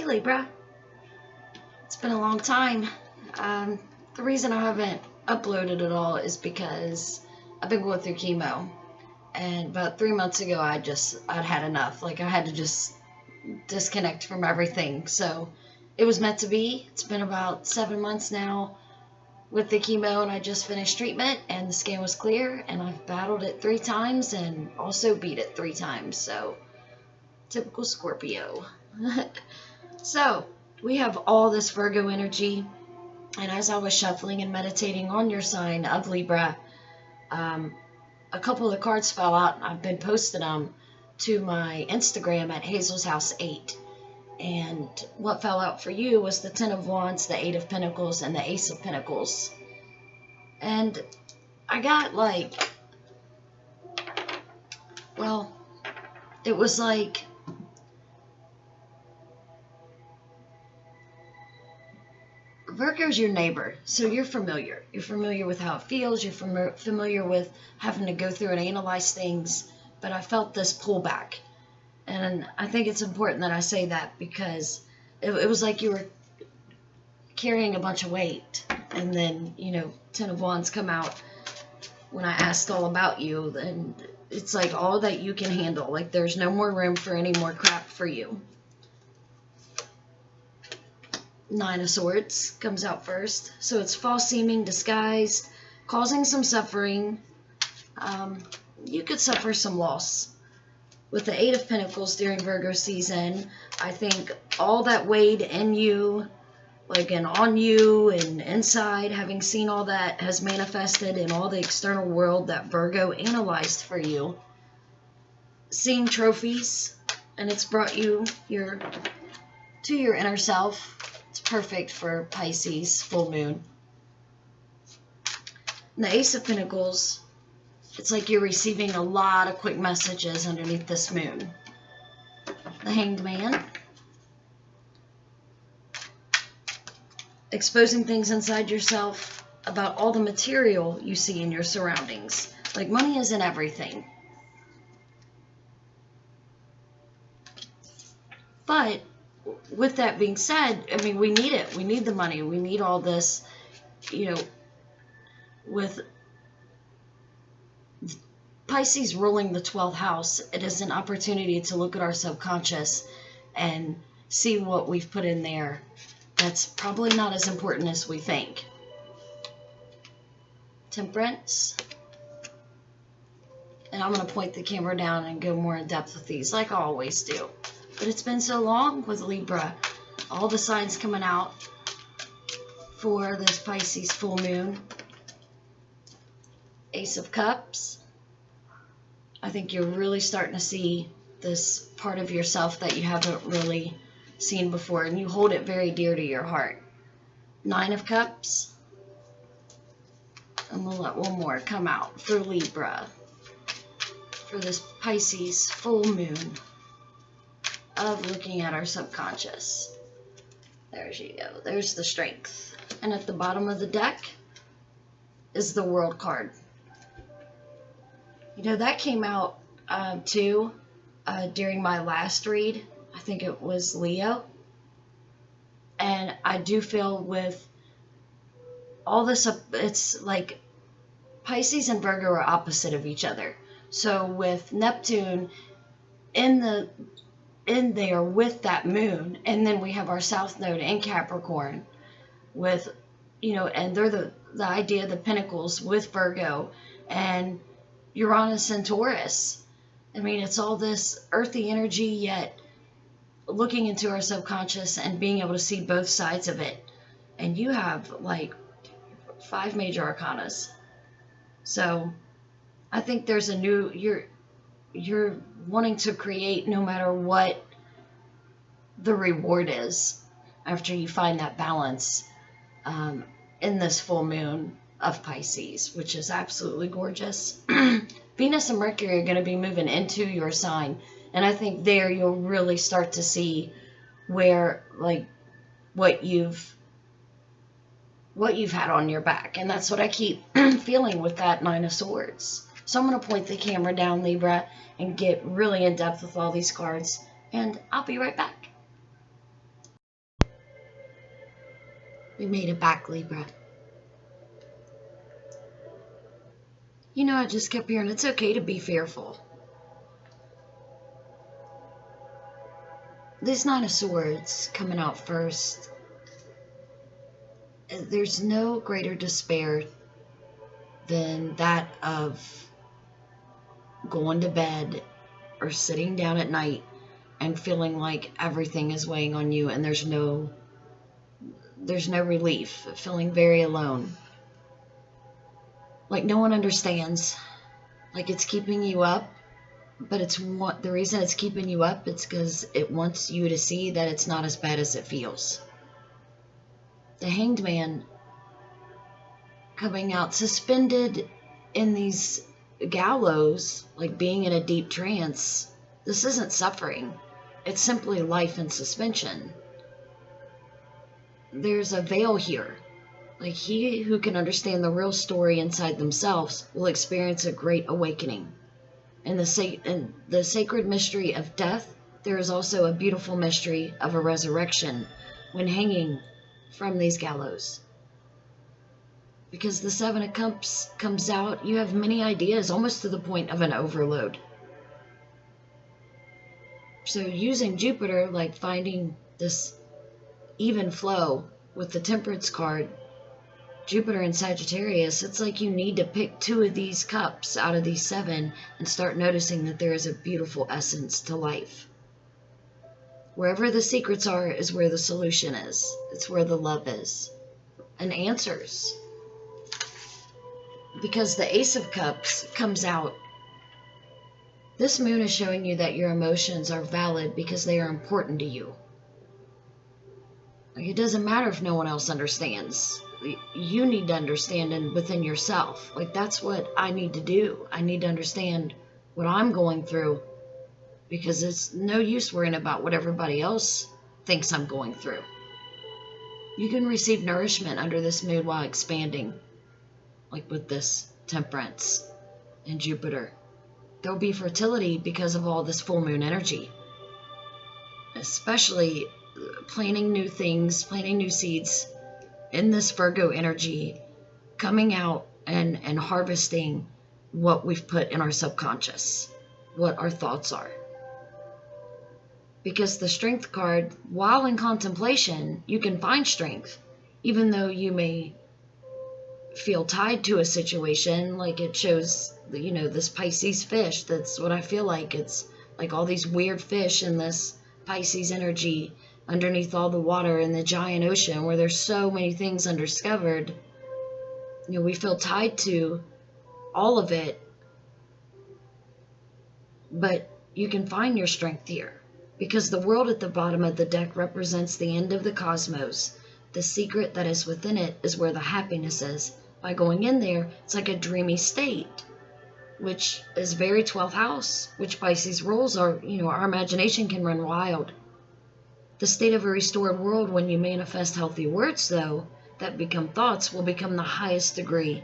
Hey Libra, it's been a long time. The reason I haven't uploaded at all is because I've been going through chemo, and about 3 months ago I'd had enough. Like, I had to just disconnect from everything. So it was meant to be. It's been about 7 months now with the chemo, and I just finished treatment, and the scan was clear, and I've battled it 3 times and also beat it 3 times. So typical Scorpio. So we have all this Virgo energy, and as I was shuffling and meditating on your sign of Libra, a couple of the cards fell out, and I've been posting them to my Instagram at Hazel's House 8. And what fell out for you was the Ten of Wands, the Eight of Pentacles, and the Ace of Pentacles. And I got it was like Virgo's your neighbor, so you're familiar. You're familiar with how it feels. You're familiar with having to go through and analyze things. But I felt this pullback. And I think it's important that I say that, because it was like you were carrying a bunch of weight. And then, Ten of Wands come out when I asked all about you. And it's like all that you can handle. Like, there's no more room for any more crap for you. Nine of Swords comes out first. So it's false seeming, disguised, causing some suffering. You could suffer some loss. With the Eight of Pentacles during Virgo season, I think all that weighed in you, and on you and inside, having seen all that, has manifested in all the external world that Virgo analyzed for you. Seeing trophies, and it's brought you to your inner self. It's perfect for Pisces full moon. And the Ace of Pentacles, it's like you're receiving a lot of quick messages underneath this moon. The Hanged Man, exposing things inside yourself about all the material you see in your surroundings. Like, money isn't everything. But with that being said, I mean, we need it. We need the money. We need all this, with Pisces ruling the 12th house, it is an opportunity to look at our subconscious and see what we've put in there that's probably not as important as we think. Temperance. And I'm going to point the camera down and go more in depth with these, like I always do. But it's been so long with Libra. All the signs coming out for this Pisces full moon. Ace of Cups. I think you're really starting to see this part of yourself that you haven't really seen before, and you hold it very dear to your heart. Nine of Cups. And we'll let one more come out for Libra, for this Pisces full moon of looking at our subconscious. There you go. There's the Strength. And at the bottom of the deck is the World card. That came out too during my last read. I think it was Leo. And I do feel with all this, it's like Pisces and Virgo are opposite of each other. So with Neptune in there with that moon, and then we have our South Node in Capricorn with, and they're the idea of the Pentacles with Virgo, and Uranus and Taurus. I mean, it's all this earthy energy, yet looking into our subconscious and being able to see both sides of it. And you have 5 major arcanas. So I think there's a new, you're wanting to create no matter what the reward is after you find that balance in this full moon of Pisces, which is absolutely gorgeous. Venus and Mercury are going to be moving into your sign, and I think there you'll really start to see where, what you've had on your back. And that's what I keep feeling with that Nine of Swords. So I'm going to point the camera down, Libra, and get really in depth with all these cards, and I'll be right back. We made it back, Libra. You know, I just kept hearing it's okay to be fearful. This Nine of Swords coming out first. There's no greater despair than that of going to bed or sitting down at night and feeling like everything is weighing on you and there's no relief, feeling very alone. Like no one understands. Like it's keeping you up, but the reason it's keeping you up, it's because it wants you to see that it's not as bad as it feels. The Hanged Man coming out suspended in these gallows, like being in a deep trance. This isn't suffering. It's simply life in suspension. There's a veil here. Like he who can understand the real story inside themselves will experience a great awakening. In the sacred mystery of death, there is also a beautiful mystery of a resurrection when hanging from these gallows. Because the Seven of Cups comes out, you have many ideas, almost to the point of an overload. So using Jupiter, like finding this even flow with the Temperance card, Jupiter in Sagittarius, it's like you need to pick 2 of these cups out of these 7 and start noticing that there is a beautiful essence to life. Wherever the secrets are is where the solution is. It's where the love is. And answers. Because the Ace of Cups comes out. This moon is showing you that your emotions are valid because they are important to you. Like it doesn't matter if no one else understands. You need to understand within yourself. Like that's what I need to do. I need to understand what I'm going through because it's no use worrying about what everybody else thinks I'm going through. You can receive nourishment under this moon while expanding, like with this Temperance and Jupiter. There'll be fertility because of all this full moon energy, especially planting new things, planting new seeds in this Virgo energy, coming out and harvesting what we've put in our subconscious, what our thoughts are. Because the Strength card, while in contemplation, you can find strength, even though you may feel tied to a situation. Like it shows, this Pisces fish. That's what I feel like. It's like all these weird fish in this Pisces energy underneath all the water in the giant ocean where there's so many things undiscovered. We feel tied to all of it, but you can find your strength here because the world at the bottom of the deck represents the end of the cosmos. The secret that is within it is where the happiness is. By going in there, it's like a dreamy state, which is very 12th house, which Pisces rules. Our imagination can run wild. The state of a restored world, when you manifest healthy words, though, that become thoughts, will become the highest degree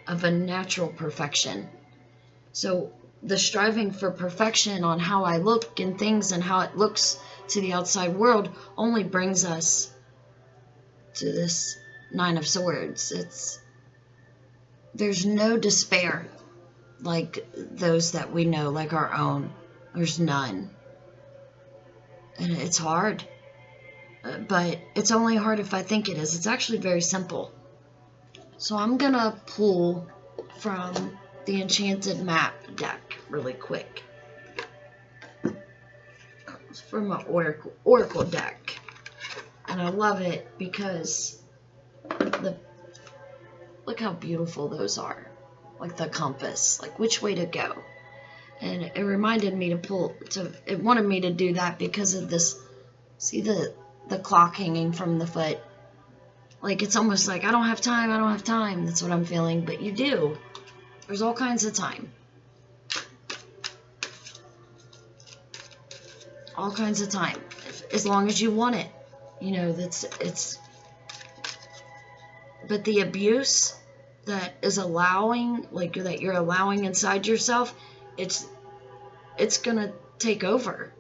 of a natural perfection. So the striving for perfection on how I look and things and how it looks to the outside world only brings us to this Nine of Swords. There's no despair like those that we know, like our own. There's none. And it's hard. But it's only hard if I think it is. It's actually very simple. So I'm going to pull from the Enchanted Map deck really quick. It's from an Oracle deck. And I love it because look how beautiful those are. Like the compass, like which way to go. And it reminded me it wanted me to do that because of this, see the clock hanging from the foot. Like it's almost like I don't have time. That's what I'm feeling, but you do. There's all kinds of time. All kinds of time. As long as you want it. But the abuse that is allowing, like that you're allowing inside yourself, it's gonna take over.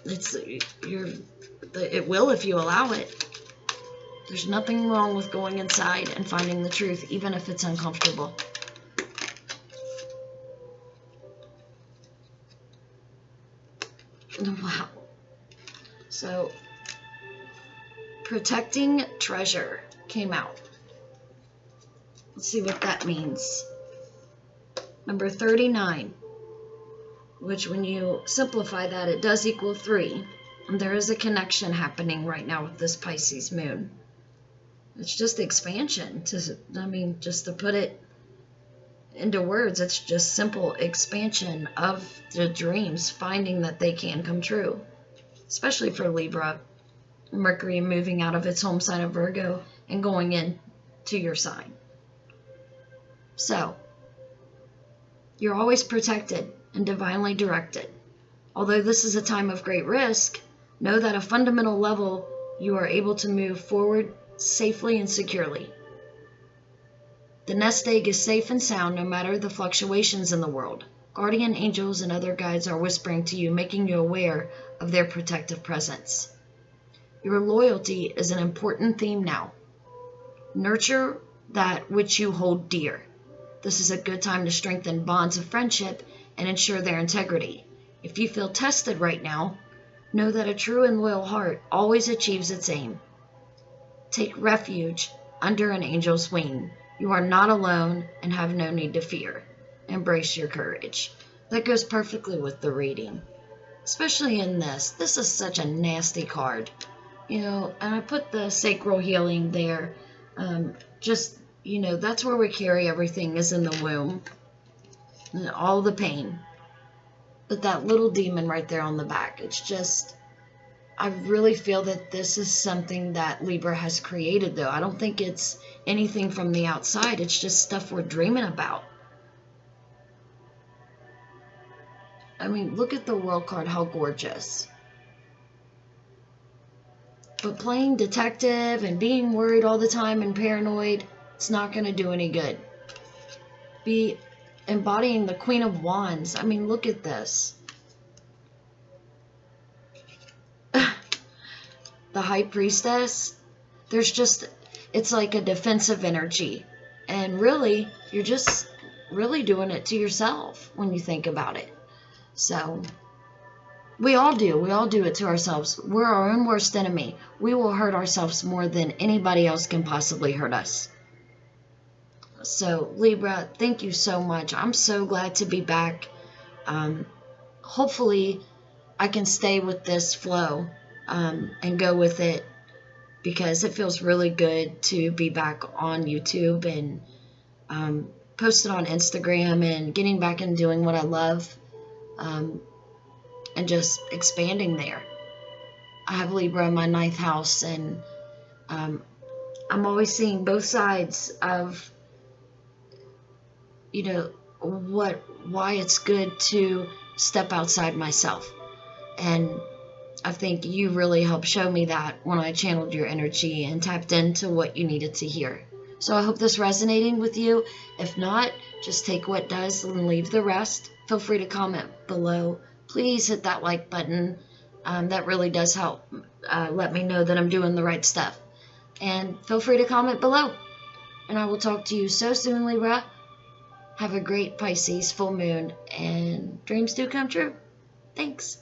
It will if you allow it. There's nothing wrong with going inside and finding the truth, even if it's uncomfortable. Wow. So, protecting treasure came out. Let's see what that means. Number 39, which when you simplify that, it does equal 3. And there is a connection happening right now with this Pisces moon. It's just expansion. Just to put it into words, it's just simple expansion of the dreams, finding that they can come true. Especially for Libra, Mercury moving out of its home sign of Virgo and going into your sign. So, you're always protected and divinely directed. Although this is a time of great risk, know that at a fundamental level, you are able to move forward safely and securely. The nest egg is safe and sound no matter the fluctuations in the world. Guardian angels and other guides are whispering to you, making you aware of their protective presence. Your loyalty is an important theme now. Nurture that which you hold dear. This is a good time to strengthen bonds of friendship and ensure their integrity. If you feel tested right now, know that a true and loyal heart always achieves its aim. Take refuge under an angel's wing. You are not alone and have no need to fear. Embrace your courage. That goes perfectly with the reading, especially in this. This is such a nasty card, and I put the sacral healing there. That's where we carry everything, is in the womb, and all the pain. But that little demon right there on the back, it's just, I really feel that this is something that Libra has created, though. I don't think it's anything from the outside. It's just stuff we're dreaming about. Look at the World card, how gorgeous. But playing detective and being worried all the time and paranoid, it's not going to do any good. Be embodying the Queen of Wands. Look at this. The High Priestess. It's like a defensive energy. And really, you're just really doing it to yourself when you think about it. So, we all do. We all do it to ourselves. We're our own worst enemy. We will hurt ourselves more than anybody else can possibly hurt us. So, Libra, thank you so much. I'm so glad to be back. Hopefully, I can stay with this flow and go with it, because it feels really good to be back on YouTube and post it on Instagram and getting back and doing what I love. And just expanding there. I have Libra in my 9th house, and I'm always seeing both sides of, why it's good to step outside myself. And I think you really helped show me that when I channeled your energy and tapped into what you needed to hear. So I hope this resonating with you. If not, just take what does and leave the rest. Feel free to comment below. Please hit that like button. That really does help let me know that I'm doing the right stuff. And feel free to comment below. And I will talk to you so soon, Libra. Have a great Pisces full moon, and dreams do come true. Thanks.